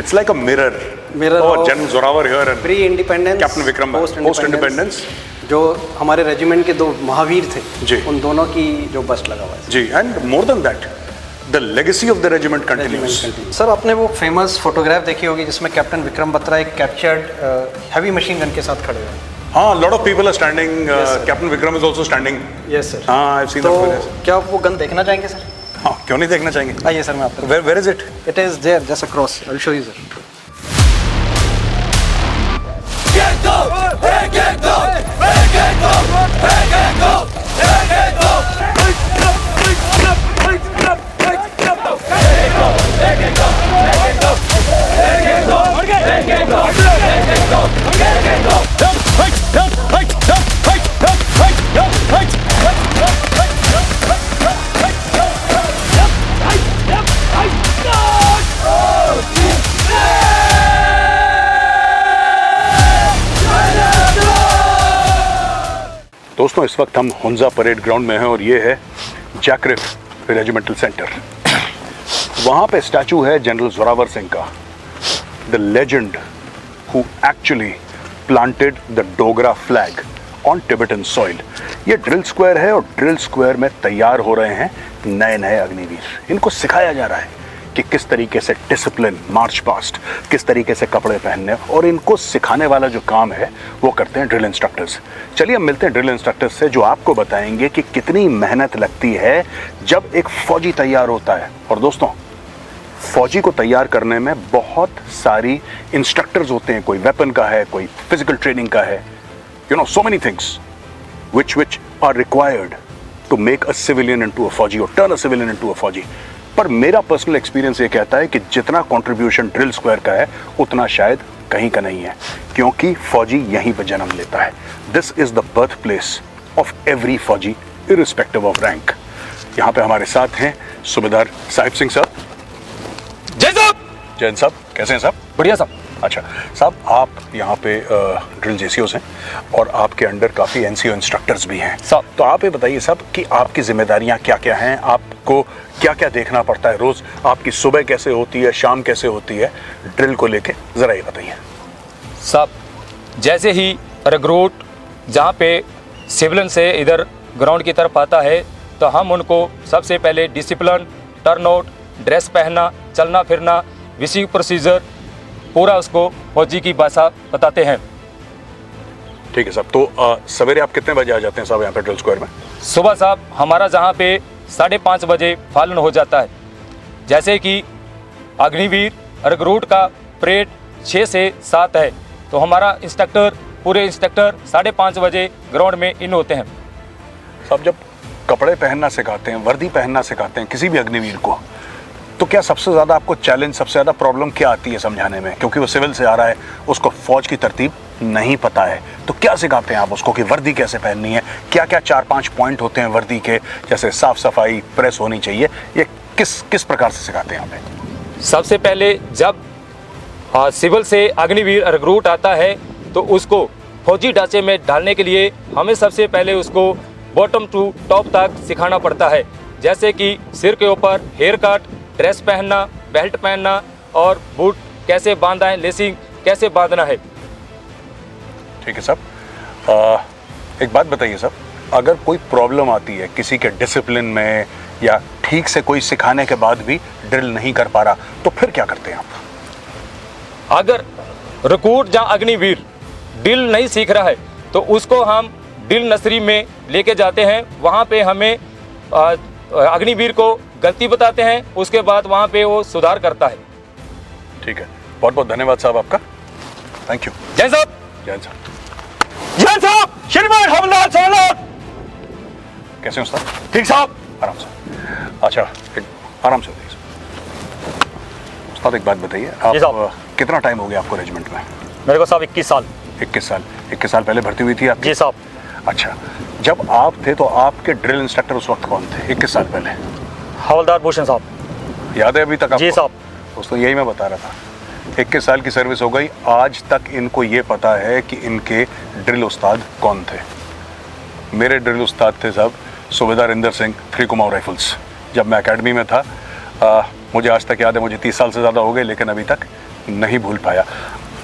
It's like a mirror. Oh, General Zorawar here and pre-independence, Captain Vikram post-independence. जो हमारे regiment के दो महावीर थे जी, उन दोनों की जो बस्ट लगा हुआ है जी. And more than that, the legacy of the regiment continues. Sir आपने वो फेमस फोटोग्राफ देखी होगी जिसमें कैप्टन विक्रम बत्रा एक कैप्चर्ड हैवी मशीन गन के साथ खड़े हुए हैं. हाँ, lot of people are standing. Captain Vikram is also standing. Yes sir. हाँ, I've seen that footage. क्या आप वो गन देखना चाहेंगे सर? हाँ, क्यों नहीं देखना चाहेंगे? आइए सर मैं आपको. Where is it? It is there, just across. I'll show you sir. Get go! Hey, get go! Hey, get go! Hey, get go! Hey, get go! दोस्तों इस वक्त हम हुंजा परेड ग्राउंड में हैं और ये है जैकरिफ रेजिमेंटल सेंटर. वहाँ पे स्टैचू है जनरल जोरावर सिंह का, the legend who actually planted the Dogra flag on Tibetan soil. ये ड्रिल स्क्वायर है और ड्रिल स्क्वायर में तैयार हो रहे हैं नए नए अग्निवीर. इनको सिखाया जा रहा है कि किस तरीके से डिसिप्लिन, मार्च पास्ट, किस तरीके से कपड़े पहनने, और इनको सिखाने वाला जो काम है वो करते हैं ड्रिल इंस्ट्रक्टर्स. चलिए हम मिलते हैं ड्रिल इंस्ट्रक्टर्स से जो आपको बताएंगे कि कितनी मेहनत लगती है जब एक फौजी तैयार होता है. और दोस्तों फौजी को तैयार करने में बहुत सारी इंस्ट्रक्टर्स होते हैं. कोई वेपन का है, कोई फिजिकल ट्रेनिंग का है, you know, so many things which are required to make a civilian into a फौजी or turn a civilian into a फौजी. पर मेरा पर्सनल एक्सपीरियंस ये कहता है कि जितना कंट्रीब्यूशन ड्रिल स्क्वायर का है उतना शायद कहीं का नहीं है, क्योंकि फौजी यहीं पर जन्म लेता है. This is the birth place of every फौजी इररिस्पेक्टिव ऑफ रैंक. यहाँ पे हमारे साथ हैं सूबेदार साहिब सिंह साहब. जय साहब. जैन साहब, कैसे हैं साहब? बढ़िया साहब. अच्छा साहब, आप यहाँ पे ड्रिल जेसीओस हैं और आपके अंडर काफ़ी एनसीओ इंस्ट्रक्टर्स भी हैं साहब. तो आप ये बताइए साहब कि आपकी जिम्मेदारियाँ क्या क्या हैं, आपको क्या क्या देखना पड़ता है रोज़, आपकी सुबह कैसे होती है, शाम कैसे होती है ड्रिल को लेके, ज़रा ये बताइए साहब. जैसे ही रिक्रूट जहाँ पे सिविलियन से इधर ग्राउंड की तरफ आता है तो हम उनको सबसे पहले डिसिप्लिन, टर्नआउट, ड्रेस पहनना, चलना फिरना, विशिंग प्रोसीजर पूरा उसको फौजी की भाषा बताते हैं. ठीक है साहब. तो सवेरे आप कितने बजे आ जाते हैं साहब यहाँ पे ड्रिल स्क्वायर में? सुबह साहब हमारा जहाँ पे 5:30 बजे फालन हो जाता है. जैसे कि अग्निवीर रिक्रूट का परेड 6 से 7 है तो हमारा इंस्ट्रक्टर, पूरे इंस्ट्रक्टर 5:30 बजे ग्राउंड में इन होते हैं. साहब जब कपड़े पहनना सिखाते हैं, वर्दी पहनना सिखाते हैं किसी भी अग्निवीर को, तो क्या सबसे ज़्यादा आपको चैलेंज, सबसे ज़्यादा प्रॉब्लम क्या आती है समझाने में? क्योंकि वो सिविल से आ रहा है, उसको फौज की तरतीब नहीं पता है, तो क्या सिखाते हैं आप उसको कि वर्दी कैसे पहननी है? क्या क्या 4-5 पॉइंट होते हैं वर्दी के, जैसे साफ सफाई, प्रेस होनी चाहिए, ये किस प्रकार से सिखाते हैं आप? सबसे पहले जब सिविल से अग्निवीर रिक्रूट आता है तो उसको फौजी ढांचे में डालने के लिए हमें सबसे पहले उसको बॉटम टू टॉप तक सिखाना पड़ता है. जैसे कि सिर के ऊपर हेयर कट, ड्रेस पहनना, बेल्ट पहनना और बूट कैसे बांधना है, लेसिंग कैसे बांधना है. ठीक है साहब. एक बात बताइए साहब, अगर कोई प्रॉब्लम आती है किसी के डिसिप्लिन में या ठीक से कोई सिखाने के बाद भी ड्रिल नहीं कर पा रहा, तो फिर क्या करते हैं आप? अगर रिक्रूट या अग्निवीर ड्रिल नहीं सीख रहा है तो उसको हम ड्रिल नर्सरी में लेके जाते हैं. वहाँ पे हमें अग्निवीर को गलती बताते हैं, उसके बाद वहाँ पे वो सुधार करता है. ठीक है, बहुत बहुत धन्यवाद साहब आपका. Thank you. जय साहब. जय साहब. जय साहब. श्रीमान हमलाल साहब. कैसे हो साहब? ठीक साहब. आराम से. अच्छा, आराम से बताइए साहब. एक बात बताइए, आप कितना टाइम हो गया आपको रेजिमेंट में? मेरे को साहब 21 साल. 21 साल पहले भर्ती हुई थी आप? जी साहब. अच्छा, जब आप थे तो आपके ड्रिल इंस्ट्रक्टर उस वक्त कौन थे 21 साल पहले? हवलदार भूषण साहब. याद है अभी तक आपको? जी साहब. दोस्तों यही मैं बता रहा था, 21 साल की सर्विस हो गई, आज तक इनको ये पता है कि इनके ड्रिल उस्ताद कौन थे. मेरे ड्रिल उस्ताद थे साहब सूबेदार इंदर सिंह, 3 कुमाऊं राइफल्स. जब मैं एकेडमी में था, मुझे आज तक याद है, मुझे 30 साल से ज़्यादा हो गए, लेकिन अभी तक नहीं भूल पाया।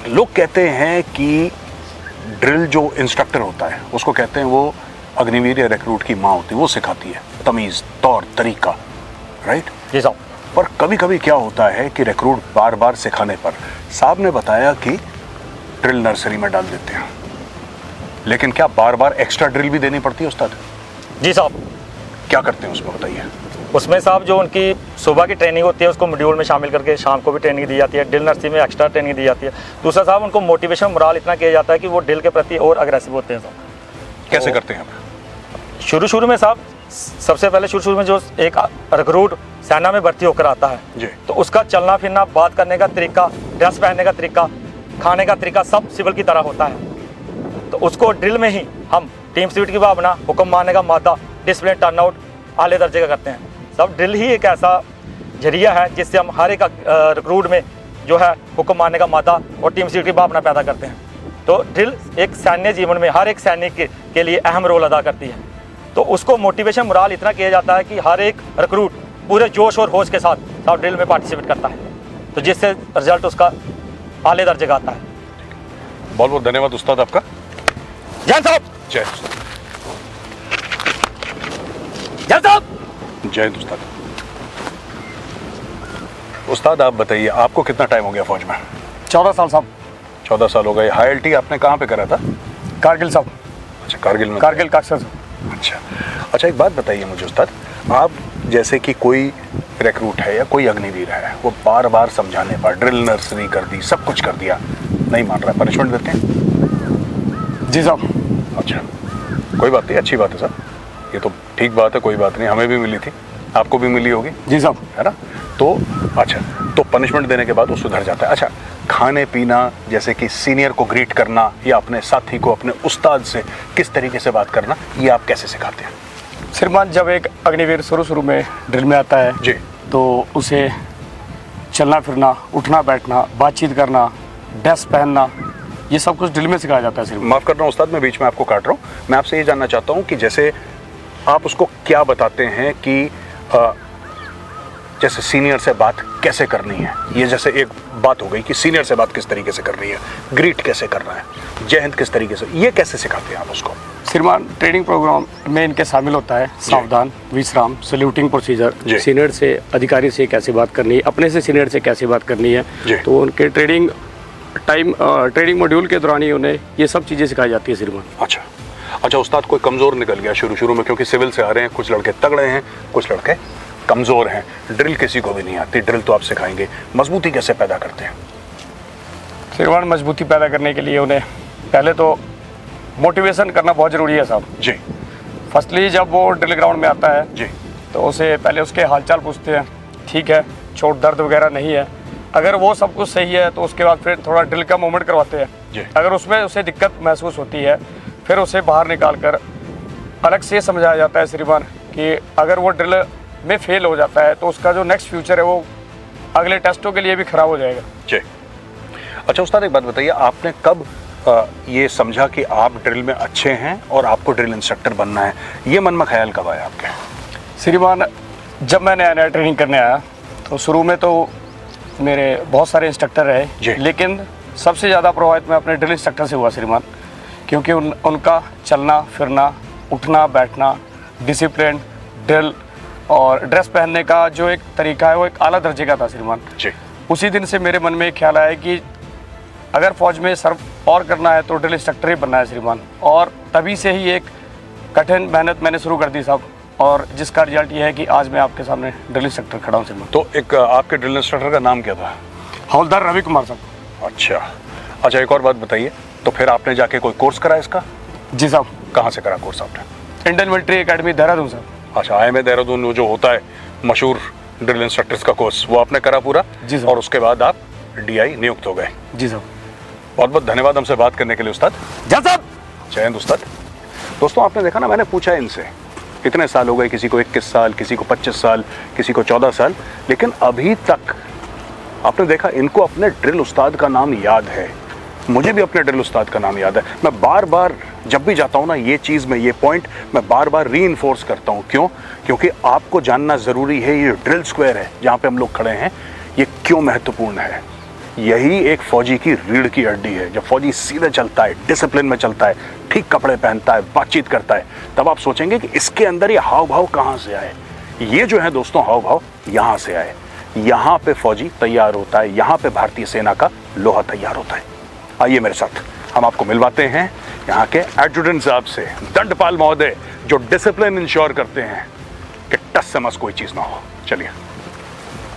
लोग कहते हैं कि ड्रिल जो इंस्ट्रक्टर होता है उसको कहते हैं वो अग्निवीर या रिक्रूट की माँ होती है, वो सिखाती है तमीज़, तौर तरीका, राइट? जी साहब। पर कभी कभी क्या होता है कि रिक्रूट बार बार सिखाने पर, साहब ने बताया कि ड्रिल नर्सरी में डाल देते हैं, लेकिन क्या बार बार एक्स्ट्रा ड्रिल भी देनी पड़ती है उस्ताद? जी साहब। क्या करते हैं उसमें बताइए। उसमें साहब जो उनकी सुबह की ट्रेनिंग होती है उसको मॉड्यूल में शामिल करके शाम को भी ट्रेनिंग दी जाती है। ड्रिल नर्सरी में एक्स्ट्रा ट्रेनिंग दी जाती है। दूसरा साहब उनको मोटिवेशन मोराल इतना किया जाता है कि वो ड्रिल के प्रति और अग्रेसिव होते हैं साहब। कैसे करते हैं आप? शुरू में साहब, सबसे पहले शुरू में जो एक रिक्रूट सेना में भर्ती होकर आता है जी, तो उसका चलना फिरना, बात करने का तरीका, ड्रेस पहनने का तरीका, खाने का तरीका सब सिविल की तरह होता है। तो उसको ड्रिल में ही हम टीम स्पिरिट की भावना, हुक्म मानने का मादा, डिसिप्लिन, टर्नआउट आले दर्जे का करते हैं। सब ड्रिल ही एक ऐसा जरिया है जिससे हम हर एक रिक्रूट में जो है हुक्म मानने का मादा और टीम स्पिरिट की भावना पैदा करते हैं। तो ड्रिल एक सैन्य जीवन में हर एक सैनिक के लिए अहम रोल अदा करती है। तो उसको मोटिवेशन मोराल इतना किया जाता है कि हर एक रिक्रूट पूरे जोश और होश के साथ सब ड्रिल में पार्टिसिपेट करता है, तो जिससे रिजल्ट उसका आले दर्जे का आता है। बहुत बहुत धन्यवाद उस्ताद आपका। जय साहब। जय जय साहब। जय हिंद उस्ताद। उस्ताद आप बताइए, आपको कितना टाइम हो गया फौज में? 14 साल साहब। 14 साल हो गए। हाई एलटी आपने कहाँ पे करा था? कारगिल साहब। अच्छा, कारगिल में। कारगिल काक्सर। अच्छा, एक बात बताइए मुझे उस्ताद, आप जैसे कि कोई रिक्रूट है या कोई अग्निवीर है, वो बार बार समझाने पर ड्रिल नर्सरी कर दी, सब कुछ कर दिया, नहीं मान रहा, पनिशमेंट देते हैं? जी साहब। अच्छा, कोई बात नहीं, अच्छी बात है सर, ये तो ठीक बात है, कोई बात नहीं, हमें भी मिली थी, आपको भी मिली होगी। जी साहब। है ना? तो अच्छा, तो पनिशमेंट देने के बाद वो सुधर जाता है। अच्छा, खाने पीना, जैसे कि सीनियर को ग्रीट करना या अपने साथी को, अपने उस्ताद से किस तरीके से बात करना, ये आप कैसे सिखाते हैं? श्रीमान, जब एक अग्निवीर शुरू में ड्रिल में आता है जी, तो उसे चलना फिरना, उठना बैठना, बातचीत करना, ड्रेस पहनना, ये सब कुछ ड्रिल में सिखाया जाता है श्रीमान। माफ़ कर रहा हूँ उस्ताद, मैं बीच में आपको काट रहा हूँ। मैं आपसे ये जानना चाहता हूँ कि जैसे आप उसको क्या बताते हैं कि जैसे सीनियर से बात कैसे करनी है, ये जैसे एक बात हो गई कि सीनियर से बात किस तरीके से करनी है, ग्रीट कैसे करना है, जय हिंद किस तरीके से, ये कैसे सिखाते हैं आप उसको? श्रीमान, ट्रेनिंग प्रोग्राम में इनके शामिल होता है सावधान, विश्राम, सल्यूटिंग प्रोसीजर, सीनियर से, अधिकारी से कैसे बात करनी है, अपने से सीनियर से कैसे बात करनी है। तो उनके ट्रेनिंग मॉड्यूल के दौरान ही उन्हें ये सब चीज़ें सिखाई जाती है श्रीमान। अच्छा उस्ताद, कोई कमज़ोर निकल गया शुरू में, क्योंकि सिविल से आ रहे हैं, कुछ लड़के तगड़े हैं, कुछ लड़के कमज़ोर हैं, ड्रिल किसी को भी नहीं आती, ड्रिल तो आप सिखाएंगे, मजबूती कैसे पैदा करते हैं? श्रीमान, मजबूती पैदा करने के लिए उन्हें पहले तो मोटिवेशन करना बहुत ज़रूरी है साहब जी। फर्स्टली जब वो ड्रिल ग्राउंड में आता है जी, तो उसे पहले उसके हालचाल पूछते हैं, ठीक है, चोट दर्द वगैरह नहीं है। अगर वो सब कुछ सही है तो उसके बाद फिर थोड़ा ड्रिल का मूवमेंट करवाते हैं जी। अगर उसमें उसे दिक्कत महसूस होती है फिर उसे बाहर निकाल कर अलग से समझाया जाता है श्रीमान कि अगर वो ड्रिल में फेल हो जाता है तो उसका जो नेक्स्ट फ्यूचर है वो अगले टेस्टों के लिए भी ख़राब हो जाएगा। जी। अच्छा उस्ताद, एक बात बताइए, आपने कब ये समझा कि आप ड्रिल में अच्छे हैं और आपको ड्रिल इंस्ट्रक्टर बनना है, ये मन में ख्याल कब आया आपके? श्रीमान, जब मैं नया ट्रेनिंग करने आया तो शुरू में तो मेरे बहुत सारे इंस्ट्रक्टर रहे, लेकिन सबसे ज़्यादा प्रभावित मैं अपने ड्रिल इंस्ट्रक्टर से हुआ श्रीमान, क्योंकि उनका चलना फिरना, उठना बैठना, डिसिप्लिन, ड्रिल और ड्रेस पहनने का जो एक तरीका है वो एक आला दर्जे का था श्रीमान जी। उसी दिन से मेरे मन में एक ख्याल आया कि अगर फौज में सर्व और करना है तो ड्रिल इंस्ट्रक्टर ही बनना है श्रीमान, और तभी से ही एक कठिन मेहनत मैंने शुरू कर दी साहब, और जिसका रिजल्ट ये है कि आज मैं आपके सामने ड्रिल इंस्ट्रक्टर खड़ा हूँ श्रीमान। तो एक आपके ड्रिल इंस्ट्रक्टर का नाम क्या था? हवलदार रवि कुमार साहब। अच्छा, एक और बात बताइए, तो फिर आपने जाके कोई कोर्स करा इसका? जी साहब। कहाँ से करा कोर्स आपने? इंडियन मिलिट्री एकेडमी देहरादून साहब। अच्छा, IMA देहरादून जो होता है मशहूर ड्रिल इंस्ट्रक्टर्स का कोर्स, वो आपने करा पूरा? जी सर। और उसके बाद आप DI नियुक्त हो गए? जी साहब। बहुत बहुत धन्यवाद हमसे बात करने के लिए उस्ताद। जय साहब। जय हिंद उस्ताद। दोस्तों, आपने देखा ना, मैंने पूछा इनसे, इतने साल हो गए, किसी को 21 साल, किसी को 25 साल, किसी को 14 साल, लेकिन अभी तक आपने देखा इनको अपने ड्रिल उस्ताद का नाम याद है। मुझे भी अपने ड्रिल उस्ताद का नाम याद है। मैं बार बार जब भी जाता हूँ ना, ये चीज़ में, ये पॉइंट मैं बार बार रीइंफोर्स करता हूँ। क्यों? क्योंकि आपको जानना ज़रूरी है ये ड्रिल स्क्वायर है जहाँ पे हम लोग खड़े हैं, ये क्यों महत्वपूर्ण है। यही एक फौजी की रीढ़ की हड्डी है। जब फौजी सीधे चलता है, डिसिप्लिन में चलता है, ठीक कपड़े पहनता है, बातचीत करता है, तब आप सोचेंगे कि इसके अंदर ये हाव भाव कहाँ से आए। ये जो है दोस्तों हाव भाव यहाँ से आए। यहाँ पे फौजी तैयार होता है, यहाँ पे भारतीय सेना का लोहा तैयार होता है। आइए मेरे साथ, हम आपको मिलवाते हैं यहाँ के एडजुटेंट साहब से, दंडपाल महोदय, जो डिसिप्लिन इंश्योर करते हैं कि टस से मस कोई चीज़ ना हो। चलिए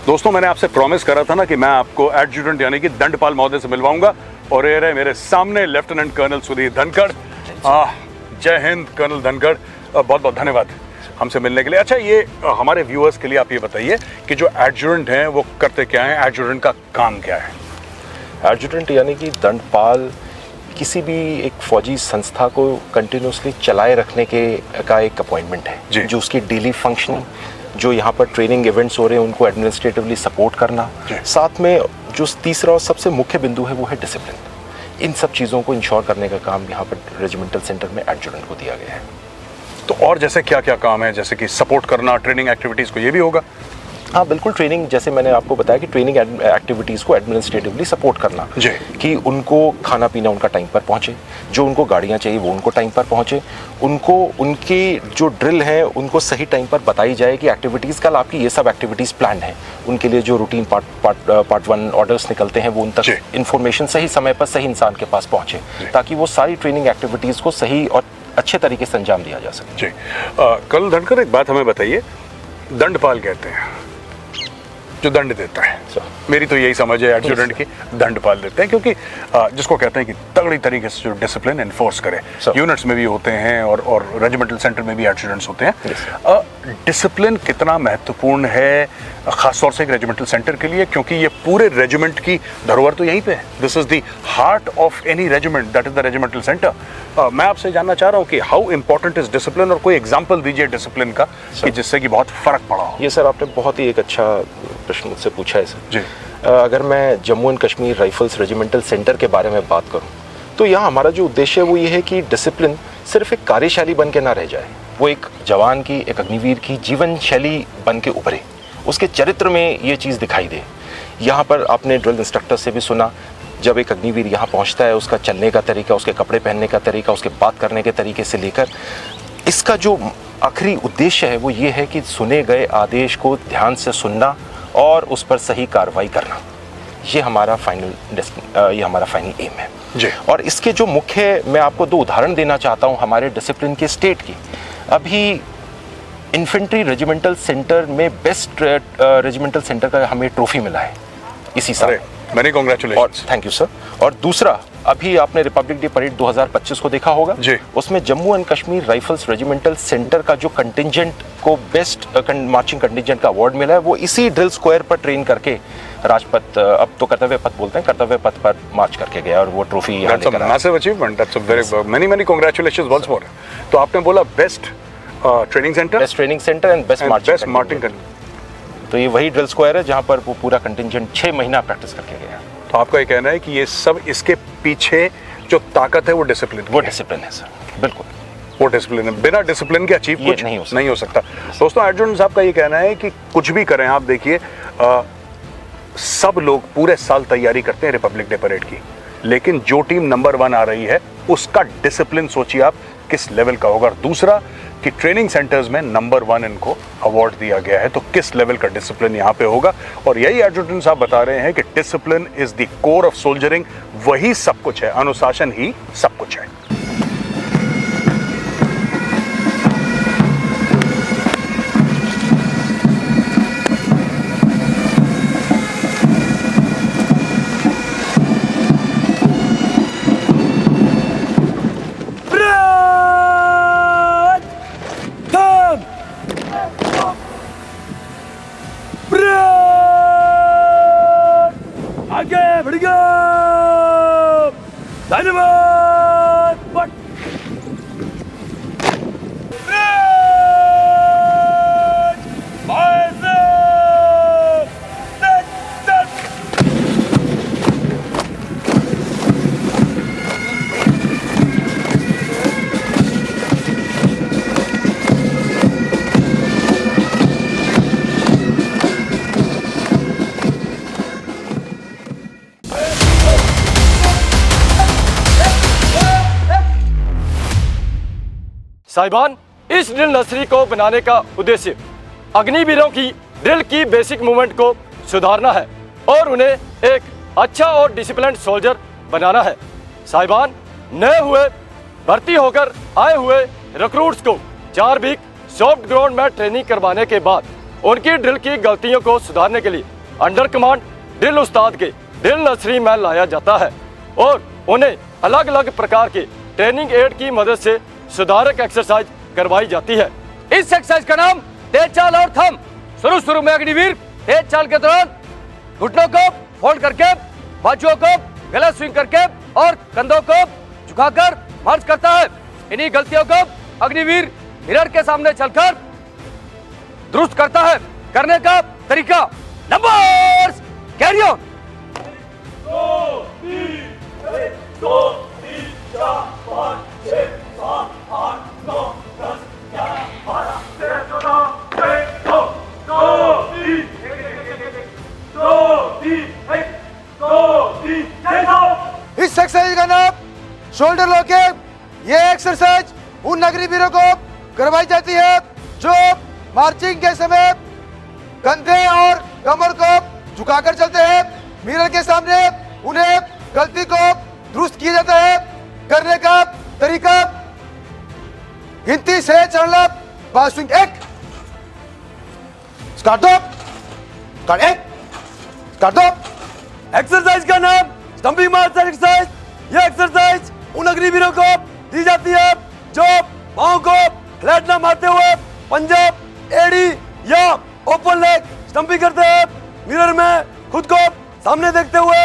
दोस्तों, मैंने आपसे प्रॉमिस करा था ना कि मैं आपको एडजुटेंट यानी कि दंडपाल महोदय से मिलवाऊंगा, और ये रहे मेरे सामने लेफ्टिनेंट कर्नल सुधीर धनखड़। जय हिंद कर्नल धनखड़, बहुत बहुत धन्यवाद हमसे मिलने के लिए। अच्छा, ये हमारे व्यूअर्स के लिए आप ये बताइए कि जो एडजुटेंट हैं वो करते क्या हैं, एडजुटेंट का काम क्या है? एडजुटेंट यानी कि दंडपाल किसी भी एक फौजी संस्था को कंटिन्यूसली चलाए रखने का एक अपॉइंटमेंट है, जो उसकी डेली फंक्शनिंग, जो यहाँ पर ट्रेनिंग इवेंट्स हो रहे हैं उनको एडमिनिस्ट्रेटिवली सपोर्ट करना, साथ में जो तीसरा और सबसे मुख्य बिंदु है वो है डिसिप्लिन। इन सब चीज़ों को इंश्योर करने का काम यहाँ पर रेजिमेंटल सेंटर में एडजुटेंट को दिया गया है। तो और जैसे क्या क्या काम है, जैसे कि सपोर्ट करना ट्रेनिंग एक्टिविटीज़ को, ये भी होगा? हाँ बिल्कुल, ट्रेनिंग, जैसे मैंने आपको बताया कि ट्रेनिंग एक्टिविटीज़ को एडमिनिस्ट्रेटिवली सपोर्ट करना, कि उनको खाना पीना उनका टाइम पर पहुँचे, जो उनको गाड़ियाँ चाहिए वो उनको टाइम पर पहुँचे, उनको उनकी जो ड्रिल है उनको सही टाइम पर बताई जाए कि एक्टिविटीज़, कल आपकी ये सब एक्टिविटीज़ प्लान है, उनके लिए जो रूटीन पार्ट 1 ऑर्डर्स निकलते हैं वो उन तक इन्फॉर्मेशन सही समय पर सही इंसान के पास पहुँचे, ताकि वो सारी ट्रेनिंग एक्टिविटीज़ को सही और अच्छे तरीके से अंजाम दिया जा सके। जी कर्नल धनखड़, एक बात हमें बताइए, दंडपाल कहते हैं जो दंड देता है, मेरी तो यही समझ है एडजुटेंट की, दंडपाल देते हैं, क्योंकि जिसको कहते हैं कि तगड़ी तरीके से जो डिसिप्लिन एनफोर्स करे। यूनिट्स में भी होते हैं और रेजिमेंटल सेंटर में भी एडजुटेंट्स होते हैं। डिसिप्लिन कितना महत्वपूर्ण है खासतौर से एक रेजिमेंटल सेंटर के लिए, क्योंकि ये पूरे रेजिमेंट की धरोहर तो यहीं पे है। This is the heart of any regiment, that is the regimental centre. मैं आपसे जानना चाह रहा हूँ कि हाउ इंपॉर्टेंट इज डिसिप्लिन, और कोई एग्जाम्पल दीजिए डिसिप्लिन का कि जिससे कि बहुत फर्क पड़ा हो। ये सर आपने बहुत ही एक अच्छा प्रश्न मुझसे पूछा है सर। जी, अगर मैं Jammu and Kashmir rifles regimental centre के बारे में बात करूं, तो यहाँ हमारा जो उद्देश्य है वो ये है कि डिसिप्लिन सिर्फ एक कार्यशैली बन के ना रह जाए, वो एक जवान की, एक अग्निवीर की जीवन शैली बन के उभरे, उसके चरित्र में ये चीज़ दिखाई दे। यहाँ पर आपने ड्रिल इंस्ट्रक्टर से भी सुना, जब एक अग्निवीर यहाँ पहुँचता है, उसका चलने का तरीका, उसके कपड़े पहनने का तरीका, उसके बात करने के तरीके से लेकर, इसका जो आखिरी उद्देश्य है वो ये है कि सुने गए आदेश को ध्यान से सुनना और उस पर सही कार्रवाई करना। ये हमारा फाइनल एम है जी। और इसके जो मुख्य, मैं आपको 2 उदाहरण देना चाहता हूँ हमारे डिसिप्लिन के स्टेट की। अभी इन्फेंट्री रेजिमेंटल सेंटर में बेस्ट रेजिमेंटल सेंटर का हमें ट्रॉफी मिला है इसी साल। Many congratulations. Thank you sir. और दूसरा, अभी आपने रिपब्लिक डे परेड 2025 को देखा होगा जी। उसमें Jammu and Kashmir rifles regimental centre का जो कंटिंजेंट को बेस्ट मार्चिंग कंटिंजेंट का अवार्ड मिला है, वो इसी ड्रिल स्क्वायर पर ट्रेन करके राजपथ, अब तो कर्तव्य पथ बोलते हैं, कर्तव्य पथ पर मार्च करके गया और वो ट्रॉफी यहाँ लेकर आया। Massive achievement, that's a very many congratulations once more. तो आपने बोला best training centre, best training centre and best marching. तो ये वही ड्रिल स्क्वायर है जहाँ पर वो पूरा कंटिंजेंट 6 महीना प्रैक्टिस करके गया। तो आपका ये कहना है कि ये सब, इसके पीछे जो ताकत है वो डिसिप्लिन, वो डिसिप्लिन है सर, बिल्कुल वो डिसिप्लिन है। बिना डिसिप्लिन के अचीव कुछ नहीं हो सकता। दोस्तों, एडजुटेंट साहब का ये कहना है कि कुछ भी करें आप, देखिए सब लोग पूरे साल तैयारी करते हैं रिपब्लिक डे परेड की, लेकिन जो टीम नंबर 1 आ रही है उसका डिसिप्लिन सोचिए आप किस लेवल का होगा। और दूसरा कि ट्रेनिंग सेंटर्स में नंबर 1 इनको अवार्ड दिया गया है, तो किस लेवल का डिसिप्लिन यहाँ पे होगा। और यही एडजुटेंट साहब बता रहे हैं कि discipline is the core of soldiering, वही सब कुछ है, अनुशासन ही सब कुछ है। आगे बढ़ गया, धन्यवाद। साहिबान, इस ड्रिल नर्सरी को बनाने का उद्देश्य अग्निवीरों की ड्रिल की बेसिक मूवमेंट को सुधारना है और उन्हें एक अच्छा और डिसिप्लिन्ड सोल्जर बनाना है। साहिबान, नए हुए भर्ती होकर आए हुए रिक्रूट्स को 4 वीक सॉफ्ट ग्राउंड में ट्रेनिंग करवाने के बाद उनकी ड्रिल की गलतियों को सुधारने के लिए अंडर कमांड ड्रिल उस्ताद के ड्रिल नर्सरी में लाया जाता है और उन्हें अलग अलग प्रकार के ट्रेनिंग एड की मदद से सुधारक एक्सरसाइज करवाई जाती है। इस एक्सरसाइज का नाम तेज चाल और थम। शुरू में अग्निवीर तेज चाल के दौरान घुटनों को फोल्ड करके, बाजुओं को गलत स्विंग करके और कंधों को झुकाकर मार्च करता है। इन्हीं गलतियों को अग्निवीर मिरर के सामने चलकर दुरुस्त करता है। करने का तरीका नंबर्स कैरी ऑन। 2 3 4 5 6 7 8 9 10 11 12 13 14 2 3 2 3 2 3 इस एक्सरसाइज का नाम शोल्डर लॉक है। ये एक्सरसाइज उन अग्निवीरों को करवाई जाती है जो मार्चिंग के समय कंधे और कमर को झुकाकर चलते हैं। मिरर के सामने उन्हें गलती को दुरुस्त किया जाता है। करने का तरीका गिनती से चलना, passing 1 start 2 start 1 start 2। Exercise का नाम स्टंपिंग मार्च एक्सरसाइज। यह एक्सरसाइज उन अग्निवीरों को दी जाती है जो पांव को फ्लैट न मारते हुए पंजा, एड़ी या ओपन लेग स्टंपिंग करते हैं। मिरर में खुद को सामने देखते हुए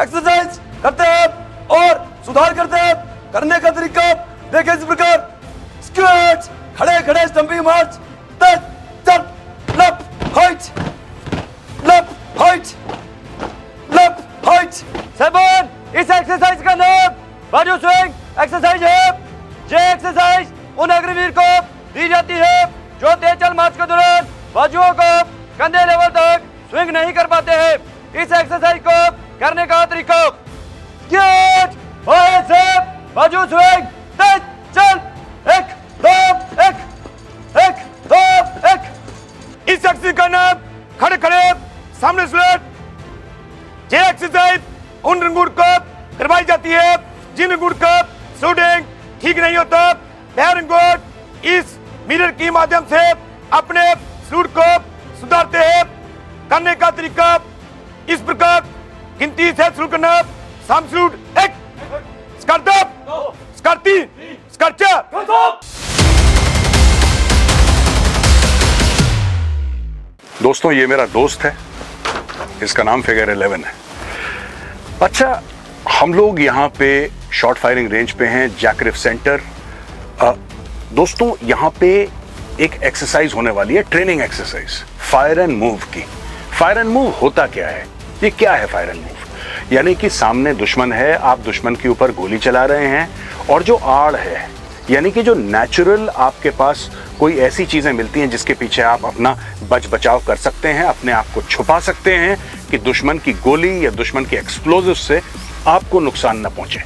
एक्सरसाइज करते हैं और सुधार करते हैं। करने का तरीका देखिए इस प्रकार। स्क्वैट, खड़े खड़े स्टंपिंग मार्च, तेज चल, left height, left height, left height. 7, इस एक्सरसाइज का नाम बाजू स्विंग एक्सरसाइज है। ये एक्सरसाइज उन अग्निवीर को दी जाती है जो तेज चल मार्च के दौरान बाजुओं को कंधे लेवल तक स्विंग नहीं कर पाते हैं। इस एक्सरसाइज को करने का तरीका गेट से बाजू स्विंग, तेज चल, 1 2 1 1 2 1। इस एक्सरसाइज का नाम खड़े खड़े सामने स्लेट। ये एक्सरसाइज उन रंगूर को करवाई जाती है जिन रंगूर का शूटिंग ठीक नहीं होता। वह रंगूर इस मिरर के माध्यम से अपने शूट को सुधारते हैं। करने का तरीका इस प्रकार, गिनती से शुरू करना। साम शूट 1 स्कर 2 स्कर 3 स्कर 4। दोस्तों, ये मेरा दोस्त है, इसका नाम फिगर 11 है। अच्छा, हम लोग यहाँ पे शॉर्ट फायरिंग रेंज पे हैं, जैकरिफ सेंटर। दोस्तों, यहाँ पे एक एक्सरसाइज होने वाली है, training exercise, fire and move की। फायर एंड मूव होता क्या है? ये क्या है फायर एंड मूव? यानी कि सामने दुश्मन है, आप दुश्मन के ऊपर गोली चला रहे हैं और जो आड़ है, यानी कि जो नेचुरल आपके पास कोई ऐसी चीजें मिलती हैं जिसके पीछे आप अपना बच बचाव कर सकते हैं, अपने आप को छुपा सकते हैं कि दुश्मन की गोली या दुश्मन के एक्सप्लोजिव से आपको नुकसान न पहुंचे।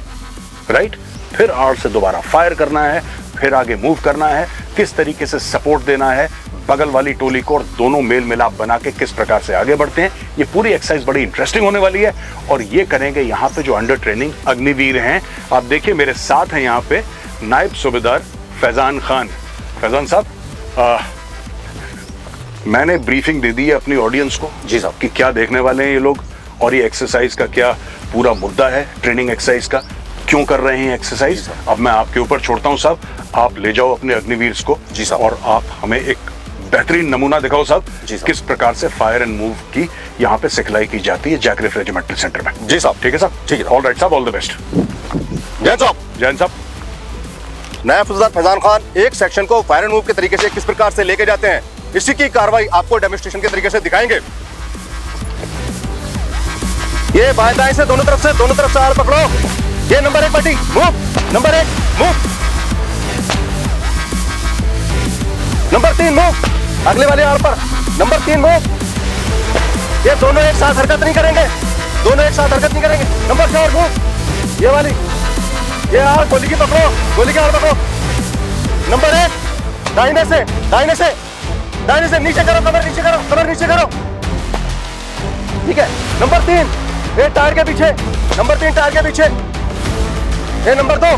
राइट? फिर आड़ से दोबारा फायर करना है, फिर आगे मूव करना है, किस तरीके से सपोर्ट देना है बगल वाली टोली को, और दोनों मेल मिलाप बना के किस प्रकार से आगे बढ़ते हैं। ये पूरी एक्सरसाइज बड़ी इंटरेस्टिंग होने वाली है और ये करेंगे यहाँ पे जो अंडर ट्रेनिंग अग्निवीर हैं। आप देखिए मेरे साथ हैं यहाँ पे नायब सूबेदार फैजान खान। फैजान साहब, मैंने ब्रीफिंग दे दी है अपनी ऑडियंस को जी साहब कि क्या देखने वाले हैं ये लोग और ये एक्सरसाइज का क्या पूरा मुद्दा है, ट्रेनिंग एक्सरसाइज का क्यों कर रहे हैं एक्सरसाइज। अब मैं आपके ऊपर छोड़ता हूं साहब, आप ले जाओ अपने अग्निवीर को जी साहब, और आप हमें एक बेहतरीन नमूना दिखाओ साहब किस प्रकार से फायर एंड मूव की यहाँ पे सिखलाई की जाती है जैकरिफ रेजिमेंटल सेंटर में। जी साहब। ठीक है साहब? ठीक है। ऑल राइट साहब, ऑल द बेस्ट। जैन साहब। जैन साहब। नायब सूबेदार फैजान खान एक सेक्शन को फायर एंड मूव के तरीके से किस प्रकार से लेके जाते हैं, इसी की कार्रवाई आपको डेमोन्स्ट्रेशन के तरीके से दिखाएंगे। ये बाएं दाएं से दोनों तरफ से आड़ पकड़ो। ये number 1 party move, number 1 move, number 3 move, अगले वाले आड़ पर नंबर 3 मूव। ये दोनों एक साथ हरकत नहीं करेंगे, नंबर 4 मूव, ये वाली, ये आड़ गोली की पकड़ो, गोली की आड़ पकड़ो। नंबर 1 दाहिने से नीचे करो, कमर नीचे करो। ठीक है। नंबर 3 ये टायर के पीछे, नंबर 3 टायर के पीछे। ये नंबर 2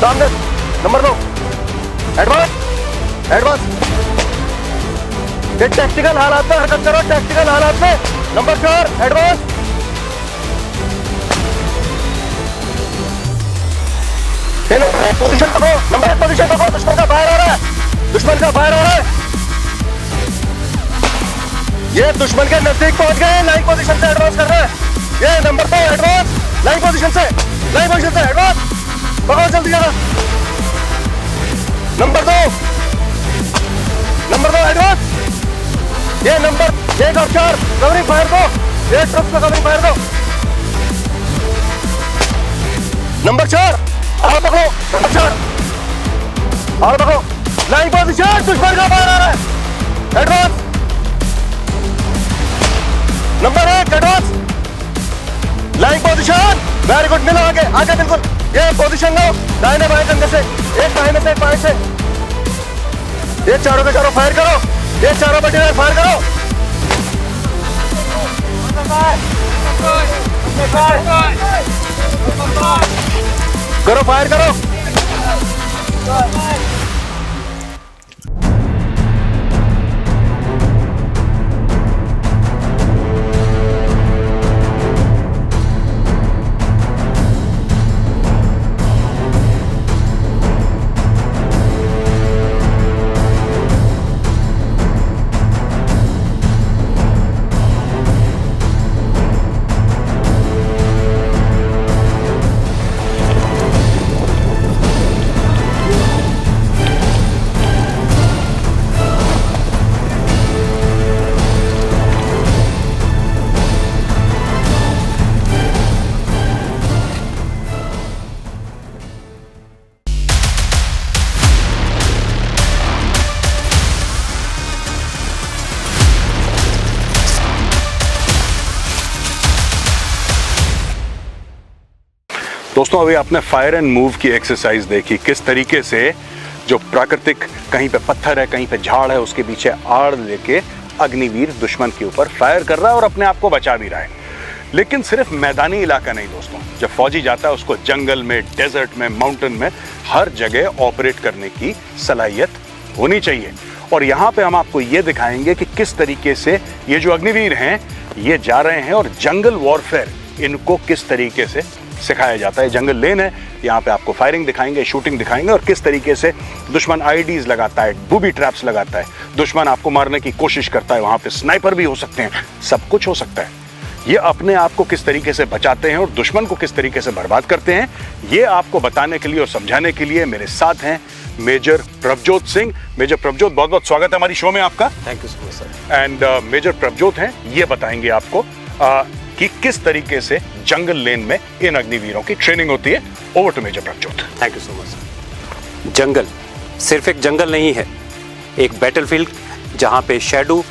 सामने, नंबर 2 एडवांस। ये टैक्टिकल हालात में हरकत करो, टैक्टिकल हालात में। Number 4 advance. पोजीशन पकड़ो, नंबर 1 पोजीशन पकड़ो। दुश्मन का फायर हो रहा है। ये दुश्मन के नजदीक पहुंच गए, लाइन पोजीशन से एडवांस कर रहे हैं। ये नंबर 2 एडवांस, लाइन पोजीशन से एडवांस। पकड़ो जल्दी जरा। Number 2 advance. ये नंबर 1 और 4 कवरिंग फायर दो, ये ट्रक्स को कवरिंग फायर दो। नंबर 4 और पकड़ो, नंबर 4 और पकड़ो। लाइन पोजीशन, दुश्मन का फायर आ रहा है। Advance. Number 1 advance, line position. Very good, मिलो आगे बिल्कुल। ये पोजीशन लो, दाहिने बाएं कंधे से, एक दाहिने से एक बाएं से। ये चारों के चारों फायर करो, ये चारों बटेरियर फायर करो। फायर करो। दोस्तों अभी आपने फायर एंड मूव की एक्सरसाइज देखी, किस तरीके से जो प्राकृतिक, कहीं पे पत्थर है कहीं पे झाड़ है, उसके पीछे आड़ लेके अग्निवीर दुश्मन के ऊपर फायर कर रहा है और अपने आप को बचा भी रहा है। लेकिन सिर्फ मैदानी इलाका नहीं दोस्तों, जब फौजी जाता है उसको जंगल में, डेजर्ट में, माउंटेन में, हर जगह ऑपरेट करने की सलाहियत होनी चाहिए। और यहाँ पे हम आपको ये दिखाएंगे कि किस तरीके से ये जो अग्निवीर हैं ये जा रहे हैं और जंगल वॉरफेयर इनको किस तरीके से सिखाया जाता है। जंगल लेन है, यहाँ पे आपको फायरिंग दिखाएंगे, शूटिंग दिखाएंगे और किस तरीके से दुश्मन आईडीज लगाता है, बूबी ट्रैप्स लगाता है, दुश्मन आपको मारने की कोशिश करता है, वहाँ पे स्नाइपर भी हो सकते हैं, सब कुछ हो सकता है। ये अपने आप को किस तरीके से बचाते हैं और दुश्मन को किस तरीके से बर्बाद करते हैं, ये आपको बताने के लिए और समझाने के लिए मेरे साथ हैं मेजर प्रभजोत सिंह। मेजर प्रभजोत, बहुत बहुत स्वागत है हमारी शो में आपका। Thank you so much sir. And major Prabhjot हैं, ये बताएंगे आपको कि किस तरीके से जंगल लेन में इन अग्निवीरों की ट्रेनिंग होती है। Over to major Prabhjot. Thank you so much sir. जंगल सिर्फ एक जंगल नहीं है, एक बैटलफील्ड जहां पे शैडो,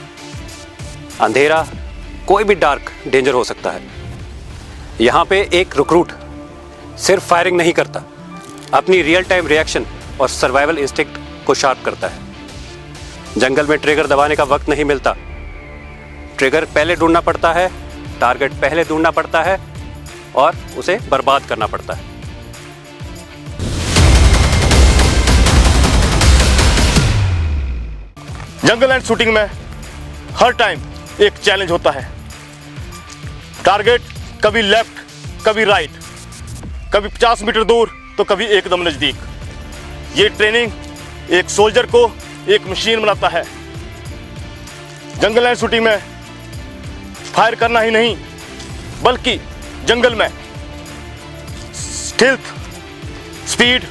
अंधेरा, कोई भी डार्क डेंजर हो सकता है। यहाँ पे एक रिक्रूट सिर्फ फायरिंग नहीं करता, अपनी रियल टाइम रिएक्शन और सर्वाइवल इंस्टिंक्ट को शार्प करता है। जंगल में ट्रिगर दबाने का वक्त नहीं मिलता, ट्रिगर पहले ढूंढना पड़ता है, टारगेट पहले ढूंढना पड़ता है और उसे बर्बाद करना पड़ता है। जंगल एंड शूटिंग में हर टाइम एक चैलेंज होता है। टारगेट कभी लेफ्ट, कभी राइट, कभी 50 मीटर दूर तो कभी एकदम नजदीक। ये ट्रेनिंग एक सोल्जर को एक मशीन बनाता है। जंगल एंड शूटिंग में फायर करना ही नहीं, बल्कि जंगल में स्टिल्थ, स्पीड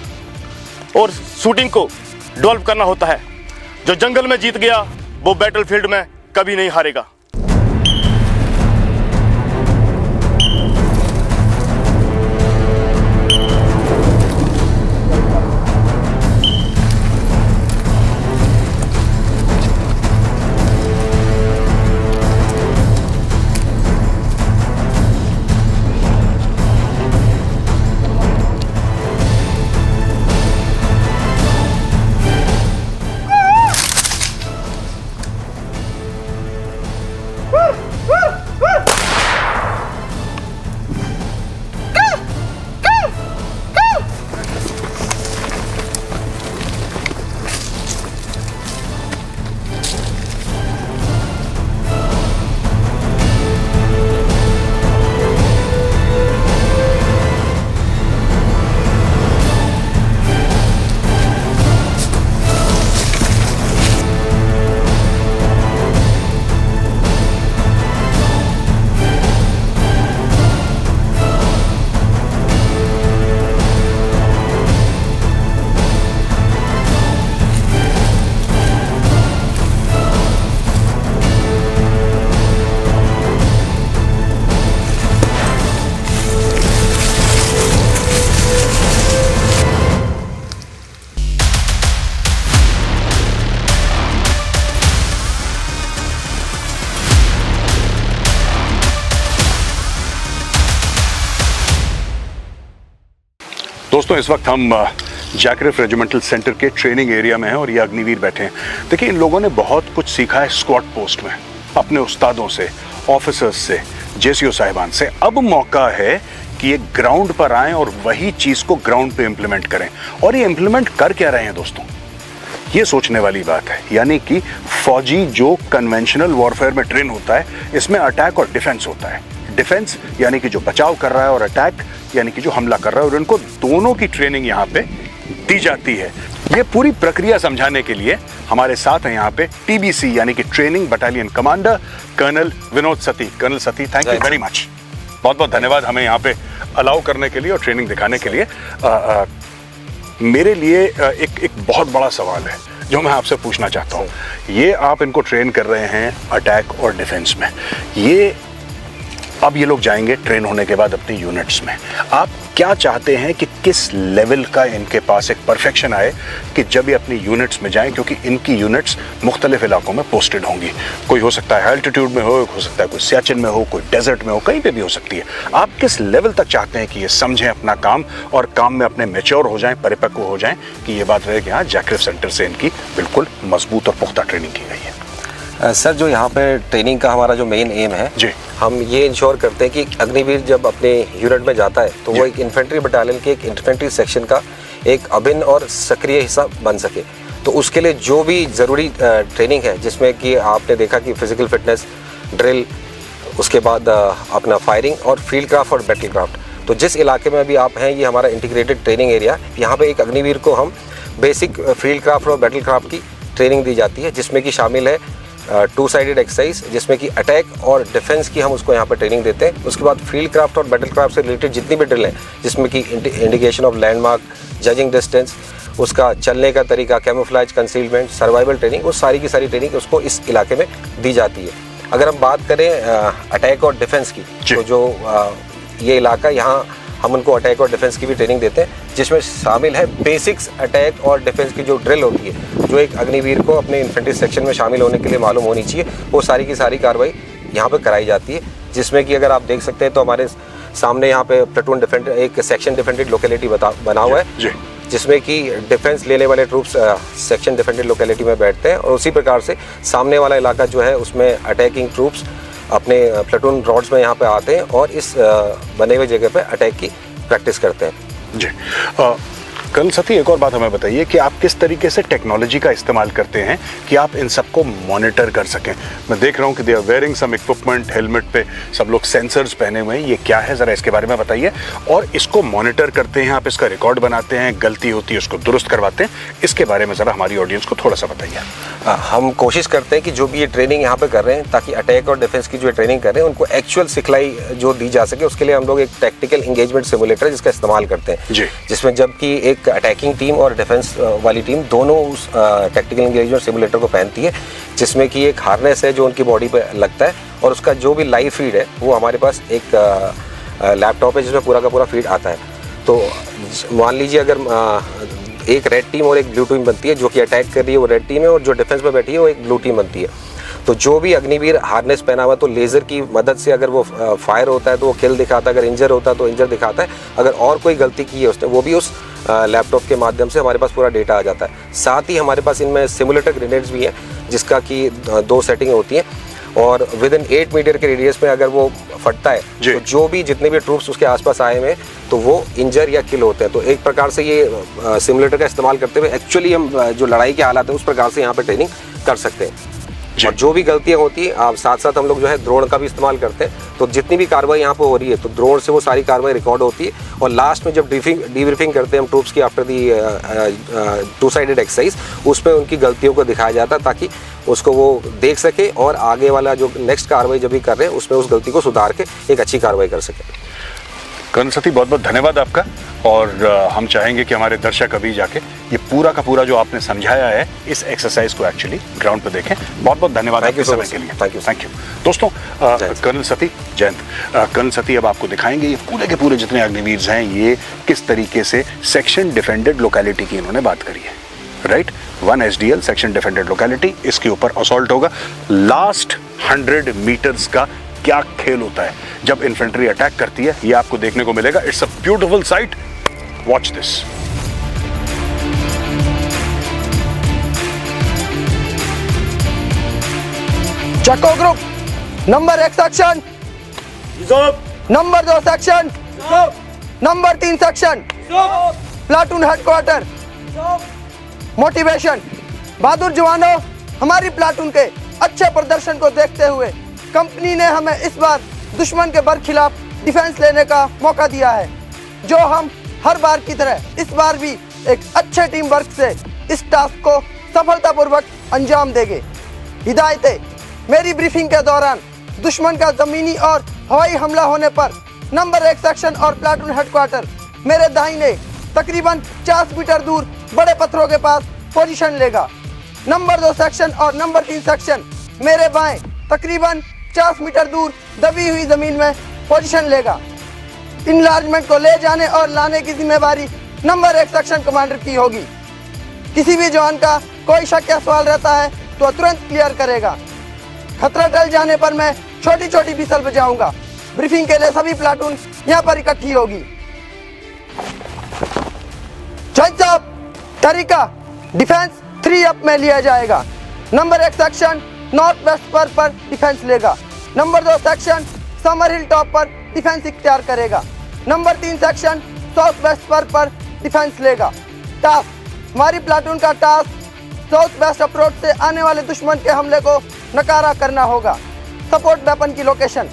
और शूटिंग को डेवलप करना होता है। जो जंगल में जीत गया वो बैटलफील्ड में कभी नहीं हारेगा। दोस्तों इस वक्त हम जैकरिफ रेजिमेंटल सेंटर के ट्रेनिंग एरिया में हैं और ये अग्निवीर बैठे हैं। देखिए इन लोगों ने बहुत कुछ सीखा है स्क्वाड पोस्ट में, अपने उस्तादों से, ऑफिसर्स से, जेसीओ साहिबान से। अब मौका है कि ये ग्राउंड पर आएं और वही चीज को ग्राउंड पे इंप्लीमेंट करें। और ये इंप्लीमेंट कर क्या रहे हैं दोस्तों, ये सोचने वाली बात है। यानी कि फौजी जो कन्वेंशनल वॉरफेयर में ट्रेन होता है, इसमें अटैक और डिफेंस होता है। डिफेंस यानी कि जो बचाव कर रहा है और अटैक यानी कि जो हमला कर रहा है, और इनको दोनों की ट्रेनिंग यहाँ पे दी जाती है। ये पूरी प्रक्रिया समझाने के लिए हमारे साथ हैं यहाँ पे टीबीसी यानी कि training battalion commander colonel Vinod Sati. Colonel Sati, thank you very much, बहुत बहुत धन्यवाद हमें यहाँ पे अलाउ करने के लिए और ट्रेनिंग दिखाने के लिए। मेरे लिए एक बहुत बड़ा सवाल है जो मैं आपसे पूछना चाहता हूँ। ये आप इनको ट्रेन कर रहे हैं अटैक और डिफेंस में, ये अब ये लोग जाएंगे ट्रेन होने के बाद अपनी यूनिट्स में। आप क्या चाहते हैं कि किस लेवल का इनके पास एक परफेक्शन आए कि जब ये अपनी यूनिट्स में जाएं, क्योंकि इनकी यूनिट्स मुख्तलिफ इलाकों में पोस्टेड होंगी। कोई हो सकता है एल्टीट्यूड में हो सकता है कोई सियाचिन में हो, कोई डेजर्ट में हो, कहीं पे भी हो सकती है। आप किस लेवल तक चाहते हैं कि ये समझें अपना काम और काम में अपने मैच्योर हो जाएं, परिपक्व हो जाएं, कि ये बात रहे कि हाँ जैकरिफ सेंटर से इनकी बिल्कुल मजबूत और पुख्ता ट्रेनिंग की गई है। सर जो यहाँ पे ट्रेनिंग का हमारा जो मेन एम है जी, हम ये इंश्योर करते हैं कि अग्निवीर जब अपने यूनिट में जाता है तो वो एक इन्फेंट्री बटालियन के एक इन्फेंट्री सेक्शन का एक अभिन्न और सक्रिय हिस्सा बन सके। तो उसके लिए जो भी ज़रूरी ट्रेनिंग है, जिसमें कि आपने देखा कि फिजिकल फिटनेस, ड्रिल, उसके बाद अपना फायरिंग और फील्ड क्राफ्ट और बैटल क्राफ्ट। तो जिस इलाके में अभी आप हैं ये हमारा इंटीग्रेटेड ट्रेनिंग एरिया, यहाँ पे एक अग्निवीर को हम बेसिक फील्ड क्राफ्ट और बैटल क्राफ्ट की ट्रेनिंग दी जाती है, जिसमें कि शामिल है 2 साइडेड एक्सरसाइज, जिसमें कि अटैक और डिफेंस की हम उसको यहाँ पर ट्रेनिंग देते हैं। उसके बाद फील्ड क्राफ्ट और बैटल क्राफ्ट से रिलेटेड जितनी भी ड्रिल हैं, जिसमें कि indication of landmark, judging distance, उसका चलने का तरीका, कैमोफ्लेज, कंसीलमेंट, सर्वाइवल ट्रेनिंग, वो सारी की सारी ट्रेनिंग उसको इस इलाके में दी जाती है। अगर हम बात करें अटैक और डिफेंस की, तो जो ये इलाका, यहाँ हम उनको अटैक और डिफेंस की भी ट्रेनिंग देते हैं, जिसमें शामिल है बेसिक्स अटैक और डिफेंस की जो ड्रिल होती है, जो एक अग्निवीर को अपने इन्फेंट्री सेक्शन में शामिल होने के लिए मालूम होनी चाहिए, वो सारी की सारी कार्रवाई यहाँ पे कराई जाती है। जिसमें कि अगर आप देख सकते हैं तो हमारे सामने यहाँ पे प्लेटून डिफेंड एक सेक्शन डिफेंडेड लोकेलिटी बना हुआ है, जिसमें कि डिफेंस लेने वाले ट्रूप्स सेक्शन डिफेंडेड लोकेलिटी में बैठते हैं, और उसी प्रकार से सामने वाला इलाका जो है उसमें अटैकिंग ट्रूप्स अपने प्लेटून रॉड्स में यहाँ पे आते हैं और इस बने हुए जगह पे अटैक की प्रैक्टिस करते हैं। जी, कर्नल सती एक और बात हमें बताइए कि आप किस तरीके से टेक्नोलॉजी का इस्तेमाल करते हैं कि आप इन सबको मॉनिटर कर सकें। मैं देख रहा हूं कि they are wearing some equipment, helmet पे सब लोग सेंसर्स पहने हुए हैं, ये क्या है ज़रा इसके बारे में बताइए। और इसको मॉनिटर करते हैं आप, इसका रिकॉर्ड बनाते हैं, गलती होती है उसको दुरुस्त करवाते हैं, इसके बारे में ज़रा हमारी ऑडियंस को थोड़ा सा बताइए। हम कोशिश करते हैं कि जो भी ये ट्रेनिंग यहाँ पे कर रहे हैं, ताकि अटैक और डिफेंस की जो ट्रेनिंग कर रहे हैं उनको एक्चुअल सिखलाई जो दी जा सके, उसके लिए हम लोग एक टैक्टिकल इंगेजमेंट सिमुलेटर जिसका इस्तेमाल करते हैं जी, जिसमें जबकि एक अटैकिंग टीम और डिफेंस वाली टीम दोनों उस टैक्टिकल इंगेजमेंट सिमुलेटर को पहनती है, जिसमें कि एक हार्नेस है जो उनकी बॉडी पे लगता है, और उसका जो भी लाइव फीड है वो हमारे पास एक लैपटॉप है जिसमें पूरा का पूरा फीड आता है। तो मान लीजिए अगर एक रेड टीम और एक ब्लू टीम बनती है, जो कि अटैक कर रही है वो रेड टीम है, और जो डिफेंस में बैठी है वो एक ब्लू टीम बनती है। तो जो भी अग्निवीर हार्नेस पहना हुआ, तो लेज़र की मदद से अगर वो फायर होता है तो वो किल दिखाता है, अगर इंजर होता है तो इंजर दिखाता है, अगर और कोई गलती की है उसने वो भी उस लैपटॉप के माध्यम से हमारे पास पूरा डेटा आ जाता है। साथ ही हमारे पास इनमें सिमुलेटर ग्रेनेड्स भी हैं, जिसका कि 2 सेटिंग होती हैं, और विद इन 8 मीटर के रेडियस में अगर वो फटता है तो जो भी जितने भी ट्रूप्स उसके आसपास आए हुए तो वो इंजर या किल होते हैं। तो एक प्रकार से ये सिमुलेटर का इस्तेमाल करते हुए एक्चुअली हम जो लड़ाई के हालात है उस प्रकार से यहाँ पे ट्रेनिंग कर सकते हैं। और जो भी गलतियाँ होती हैं, साथ साथ हम लोग जो है ड्रोन का भी इस्तेमाल करते हैं। तो जितनी भी कार्रवाई यहाँ पे हो रही है तो ड्रोन से वो सारी कार्रवाई रिकॉर्ड होती है, और लास्ट में जब डीब्रीफिंग करते हैं हम ट्रूप्स की आफ्टर दी 2 साइडेड एक्सरसाइज, उसमें उनकी गलतियों को दिखाया जाता है ताकि उसको वो देख सके और आगे वाला जो नेक्स्ट कार्रवाई जब भी कर रहे हैं उसमें उस गलती को सुधार के एक अच्छी कार्रवाई कर सके। कर्नल सती बहुत बहुत धन्यवाद आपका, और हम चाहेंगे कि हमारे दर्शक अभी जाके ये पूरा का पूरा जो आपने समझाया है इस एक्सरसाइज को एक्चुअली ग्राउंड पे देखें। बहुत बहुत धन्यवाद आपके समय के लिए। थैंक यू दोस्तों। कर्नल सती, जयंत, कर्नल सती अब आपको दिखाएंगे ये पूरे के पूरे जितने अग्निवीर हैं ये किस तरीके से सेक्शन डिफेंडेड लोकेलिटी की इन्होंने बात करी है। Right, 1 SDL section defended locality, इसके ऊपर असॉल्ट होगा। लास्ट 100 मीटर्स का क्या खेल होता है जब इन्फेंट्री अटैक करती है, ये आपको देखने को मिलेगा। It's a beautiful sight. Watch this. चक्को group number 1 section, number 2 section, number 3 section, platoon headquarter. Motivation, बहादुर जवानों, हमारी प्लाटून के अच्छे प्रदर्शन को देखते हुए कंपनी ने हमें इस बार दुश्मन के बरखिलाफ डिफेंस लेने का मौका दिया है, जो हम हर बार की तरह इस बार भी एक अच्छे टीम वर्क से इस टास्क को सफलतापूर्वक अंजाम देंगे। हिदायतें, मेरी ब्रीफिंग के दौरान दुश्मन का जमीनी और हवाई हमला होने पर नंबर 1 सेक्शन और प्लाटून हेडक्वार्टर मेरे दाहिने तकरीबन 50 मीटर दूर बड़े पत्थरों के पास पोजीशन लेगा। नंबर 2 सेक्शन और नंबर 3 सेक्शन मेरे बाएं तकरीबन 50 मीटर दूर दबी हुई जमीन में पोजीशन लेगा। इनलार्जमेंट को ले जाने और लाने की जिम्मेदारी नंबर 1 सेक्शन कमांडर की होगी। किसी भी जवान का कोई शक या सवाल रहता है तो तुरंत क्लियर करेगा। खतरा टल जाने पर मैं छोटी छोटी बिसल बजाऊंगा। ब्रीफिंग के लिए सभी प्लाटून यहाँ पर इकट्ठी होगी। जज साहब, तरीका डिफेंस 3 अप में लिया जाएगा। नंबर 1 सेक्शन नॉर्थ वेस्ट पर डिफेंस लेगा। Number 2 section summer hill top पर डिफेंस इख्तियार करेगा। नंबर 3 सेक्शन साउथ वेस्ट पर डिफेंस लेगा। टास्क, हमारी प्लाटून का टास्क साउथ वेस्ट अप्रोच से आने वाले दुश्मन के हमले को नकारा करना होगा। सपोर्ट वेपन की लोकेशन,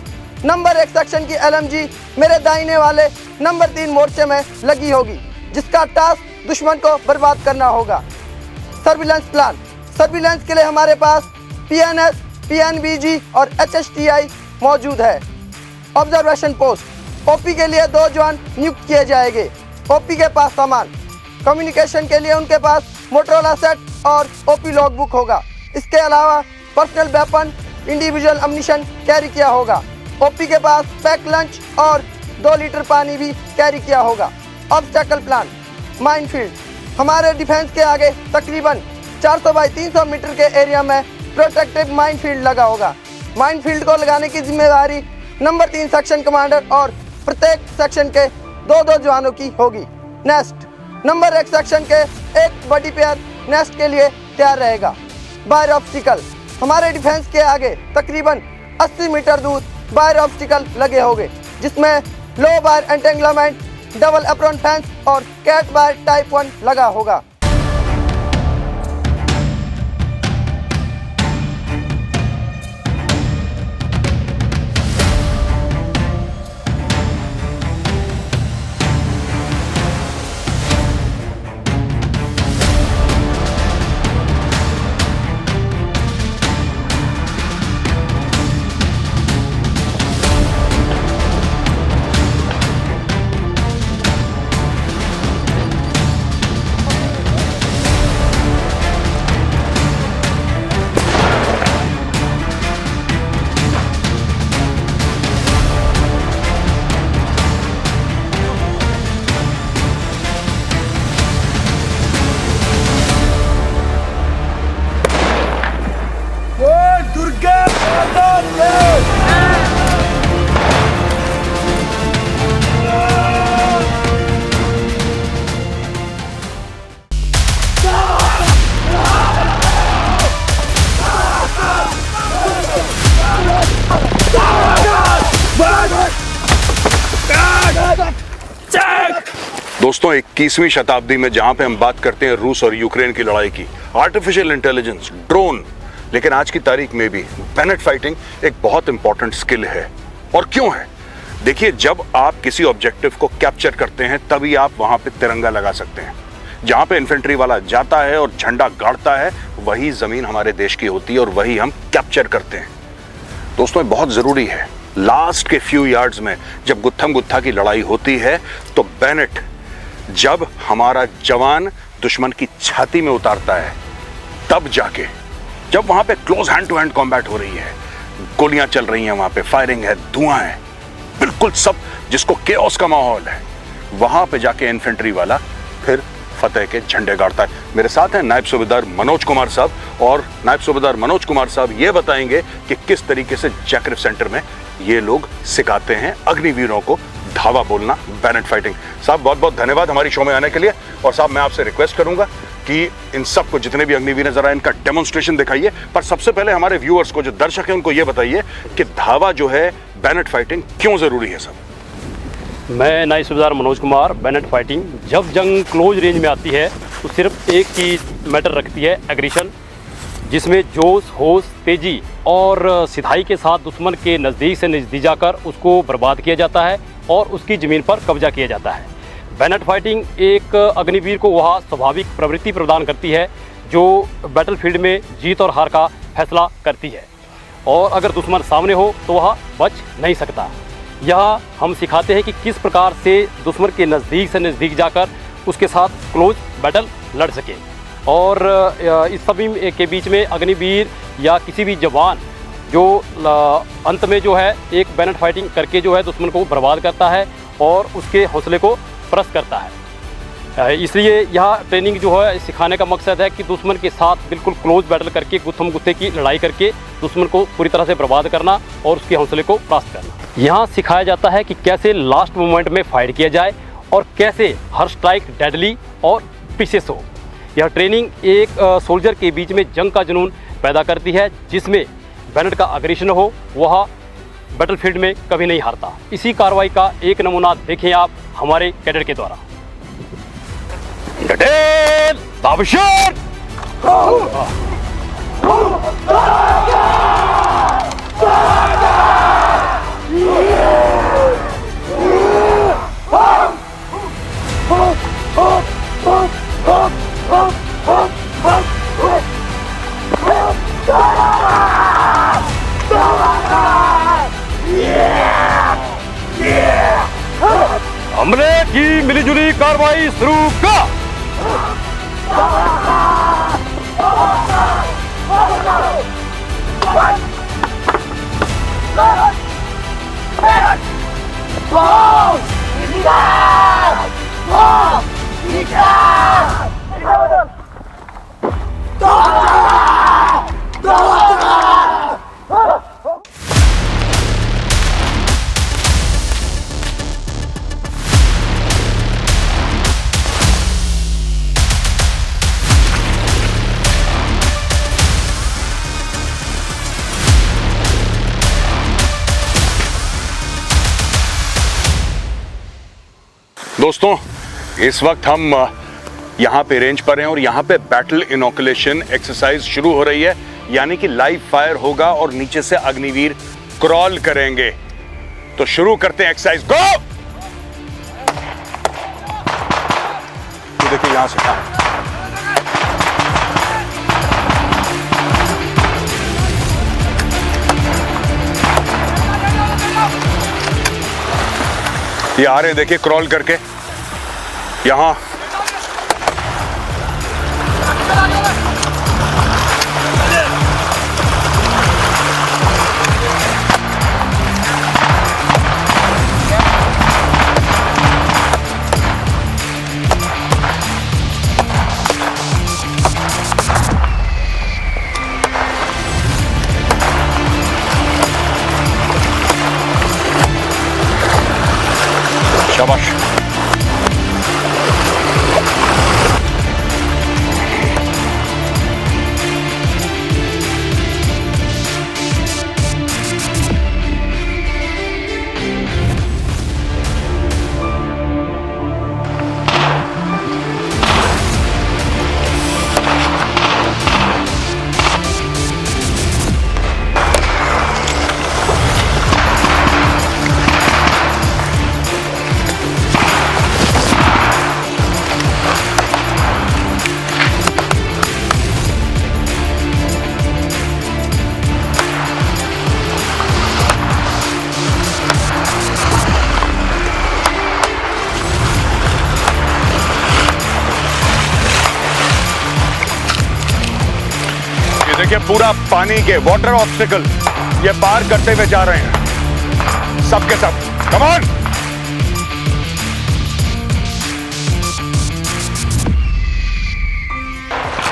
नंबर 1 सेक्शन की LMG मेरे दाहिने वाले नंबर 3 मोर्चे में लगी होगी, जिसका टास्क दुश्मन को बर्बाद करना होगा। सर्विलेंस प्लान, सर्विलेंस के लिए हमारे पास PNS, PNBG और HSTI मौजूद है। ऑब्जर्वेशन पोस्ट, OP के लिए 2 जवान नियुक्त किए जाएंगे। OP के पास सामान, कम्युनिकेशन के लिए उनके पास मोटरोला सेट और OP लॉगबुक होगा। इसके अलावा personal weapon, individual ammunition carry किया होगा। OP के पास पैक लंच और 2 लीटर पानी भी कैरी किया होगा। ऑब्स्टेकल प्लान, माइनफील्ड, हमारे डिफेंस के आगे तकरीबन 400 बाई 300 मीटर के एरिया में प्रोटेक्टिव माइनफील्ड लगा होगा। माइनफील्ड को लगाने की जिम्मेदारी नंबर 3 सेक्शन कमांडर और प्रत्येक सेक्शन के 2-2 जवानों की होगी। नेस्ट, नंबर 1 सेक्शन के एक बॉडी पेयर नेस्ट के लिए तैयार रहेगा। बायर ऑब्स्टिकल, हमारे डिफेंस के आगे तकरीबन 80 मीटर दूर बायर ऑब्स्टिकल लगे होंगे, जिसमें low wire entanglement, double apron fence और कैट बायर टाइप 1 लगा होगा। दोस्तों 21वीं शताब्दी में जहां पे हम बात करते हैं रूस और यूक्रेन की लड़ाई की, आर्टिफिशियल इंटेलिजेंस, ड्रोन, लेकिन आज की तारीख में भी बैनेट फाइटिंग एक बहुत इंपॉर्टेंट स्किल है। और क्यों है? देखिए, जब आप किसी ऑब्जेक्टिव को कैप्चर करते हैं तभी आप वहां पे तिरंगा लगा सकते हैं। जहां पे इन्फेंट्री वाला जाता है और झंडा गाड़ता है, वही जमीन हमारे देश की होती है और वही हम कैप्चर करते हैं। दोस्तों ये बहुत जरूरी है। लास्ट के फ्यू यार्ड्स में जब गुत्थम गुत्था की लड़ाई होती है तो बैनेट जब हमारा जवान दुश्मन की छाती में उतारता है, तब जाके, जब वहां पे close hand to hand combat हो रही है, गोलियां चल रही हैं, वहां पे फायरिंग है, धुआं है, बिल्कुल सब जिसको केओस का माहौल है, वहां पे जाके इन्फेंट्री वाला फिर फतेह के झंडे गाड़ता है। मेरे साथ हैं नायब सूबेदार मनोज कुमार साहब, और नायब सूबेदार मनोज कुमार साहब ये बताएंगे कि किस तरीके से जैकरिफ सेंटर में ये लोग सिखाते हैं अग्निवीरों को धावा बोलना, बैनेट फाइटिंग। साहब बहुत बहुत धन्यवाद हमारी शो में आने के लिए। और साहब मैं आपसे रिक्वेस्ट करूंगा कि इन सबको, जितने भी अग्निवीर हैं, जरा इनका डेमोन्स्ट्रेशन दिखाइए। पर सबसे पहले हमारे व्यूअर्स को, जो दर्शक हैं, उनको ये बताइए कि धावा जो है, बैनेट फाइटिंग क्यों जरूरी है साहब? मैं नायब सूबेदार मनोज कुमार। बैनेट फाइटिंग जब जंग क्लोज रेंज में आती है तो सिर्फ एक चीज़ मैटर रखती है, एग्रेशन, जिसमें जोश, होश, तेज़ी और सिधाई के साथ दुश्मन के नज़दीक से नज़दीक जाकर उसको बर्बाद किया जाता है और उसकी ज़मीन पर कब्जा किया जाता है। बैनेट फाइटिंग एक अग्निवीर को वह स्वाभाविक प्रवृत्ति प्रदान करती है जो बैटलफील्ड में जीत और हार का फैसला करती है, और अगर दुश्मन सामने हो तो वह बच नहीं सकता। यह हम सिखाते हैं कि किस प्रकार से दुश्मन के नज़दीक से नज़दीक जाकर उसके साथ क्लोज बैटल लड़ सके। और इस सभी के बीच में अग्निवीर या किसी भी जवान जो अंत में जो है एक बैनेट फाइटिंग करके जो है दुश्मन को बर्बाद करता है और उसके हौसले को परस्त करता है। इसलिए यह ट्रेनिंग जो है सिखाने का मकसद है कि दुश्मन के साथ बिल्कुल क्लोज बैटल करके, गुत्थम गुत्थे की लड़ाई करके दुश्मन को पूरी तरह से बर्बाद करना और उसके हौसले को परास्त करना। यहाँ सिखाया जाता है कि कैसे लास्ट मोमेंट में फाइट किया जाए और कैसे हर स्ट्राइक डेडली और प्रीसियस हो। यह ट्रेनिंग एक सोल्जर के बीच में जंग का जुनून पैदा करती है, जिसमें बैनेट का अग्रेशन हो, वह बैटलफील्ड में कभी नहीं हारता। इसी कार्रवाई का एक नमूना देखें आप हमारे कैडेट के द्वारा। हमले की मिलीजुली कार्रवाई शुरू कर। दोस्तों, इस वक्त हम यहाँ पे रेंज पर हैं और यहाँ पे बैटल इनोकुलेशन एक्सरसाइज शुरू हो रही है, यानी कि लाइव फायर होगा और नीचे से अग्निवीर क्रॉल करेंगे। तो शुरू करते हैं एक्सरसाइज, गो। देखिए यहां से ये आ रहे हैं, देखिए क्रॉल करके यहां। शाबाश। देखिए पूरा पानी के वाटर ऑब्स्टिकल ये पार करते हुए जा रहे हैं सब के सब। Come on.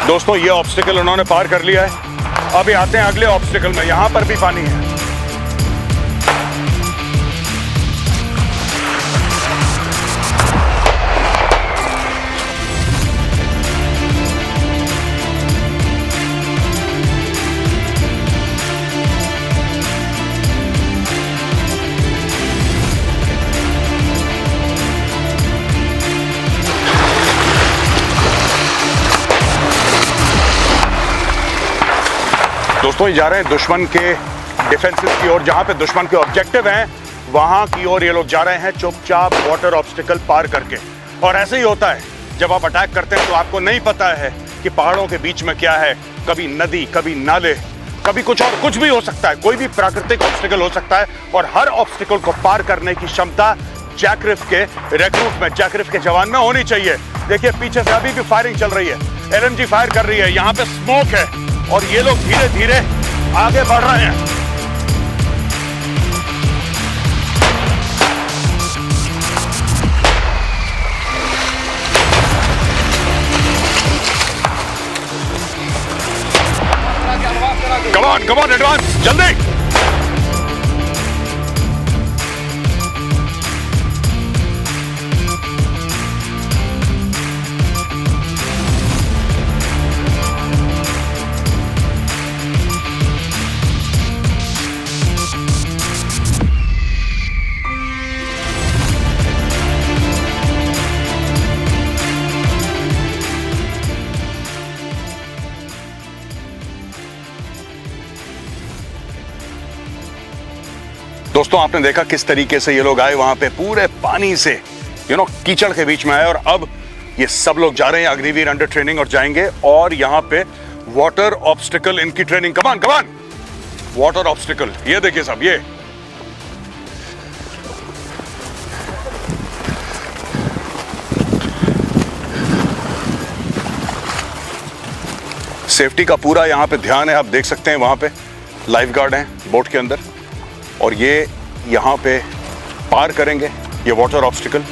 दोस्तों ये ऑब्स्टिकल उन्होंने पार कर लिया है। अभी आते हैं अगले ऑब्स्टिकल में, यहां पर भी पानी है। दोस्तों ये जा रहे हैं दुश्मन के डिफेंसेस की ओर, जहां पे दुश्मन के ऑब्जेक्टिव हैं वहां की ओर ये लोग जा रहे हैं चुपचाप वाटर ऑब्स्टिकल पार करके। और ऐसे ही होता है जब आप अटैक करते हैं तो आपको नहीं पता है कि पहाड़ों के बीच में क्या है, कभी नदी, कभी नाले, कभी कुछ और कुछ भी हो सकता है, कोई भी प्राकृतिक ऑब्स्टिकल हो सकता है। और हर ऑब्स्टिकल को पार करने की क्षमता जैकरिफ के रिक्रूट में, जैकरिफ के जवान में होनी चाहिए। देखिए पीछे से अभी भी फायरिंग चल रही है, LMG फायर कर रही है, यहाँ पे स्मोक है और ये लोग धीरे धीरे आगे बढ़ रहे हैं। Come on, advance, जल्दी। दोस्तों आपने देखा किस तरीके से ये लोग आए, वहां पे पूरे पानी से कीचड़ के बीच में आए और अब ये सब लोग जा रहे हैं अग्निवीर अंडर ट्रेनिंग और जाएंगे और यहाँ पे वाटर ऑब्स्टिकल इनकी ट्रेनिंग। कमान वाटर ऑब्स्टिकल, ये देखिए सब, ये सेफ्टी का पूरा यहाँ पे ध्यान है। आप देख सकते हैं वहां पे लाइफ गार्ड हैं बोट के अंदर और ये यहाँ पे पार करेंगे ये वाटर ऑब्स्टिकल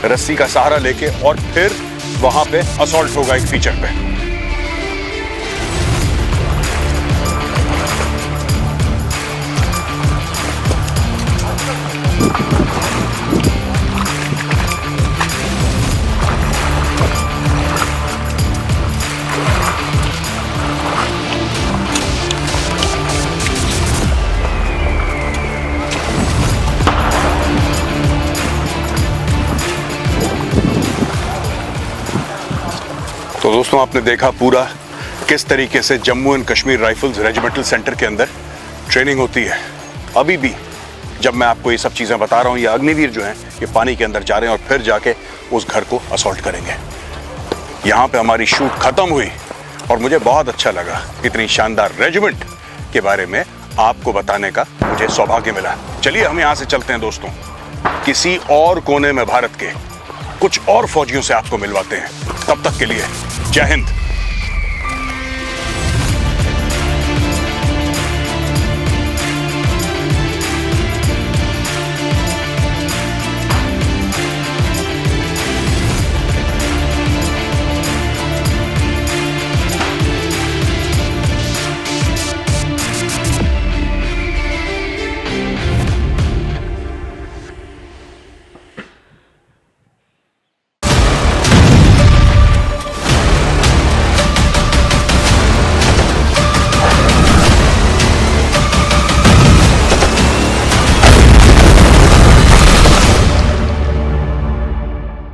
रस्सी का सहारा लेके और फिर वहां पे असॉल्ट होगा एक फीचर पे। तो दोस्तों आपने देखा पूरा किस तरीके से Jammu and Kashmir rifles regimental centre के अंदर ट्रेनिंग होती है। अभी भी जब मैं आपको ये सब चीज़ें बता रहा हूँ, ये अग्निवीर जो हैं ये पानी के अंदर जा रहे हैं और फिर जाके उस घर को असॉल्ट करेंगे। यहाँ पे हमारी शूट खत्म हुई और मुझे बहुत अच्छा लगा, इतनी शानदार रेजिमेंट के बारे में आपको बताने का मुझे सौभाग्य मिला। चलिए हम यहाँ से चलते हैं दोस्तों, किसी और कोने में भारत के कुछ और फौजियों से आपको मिलवाते हैं। तब तक के लिए जय हिंद।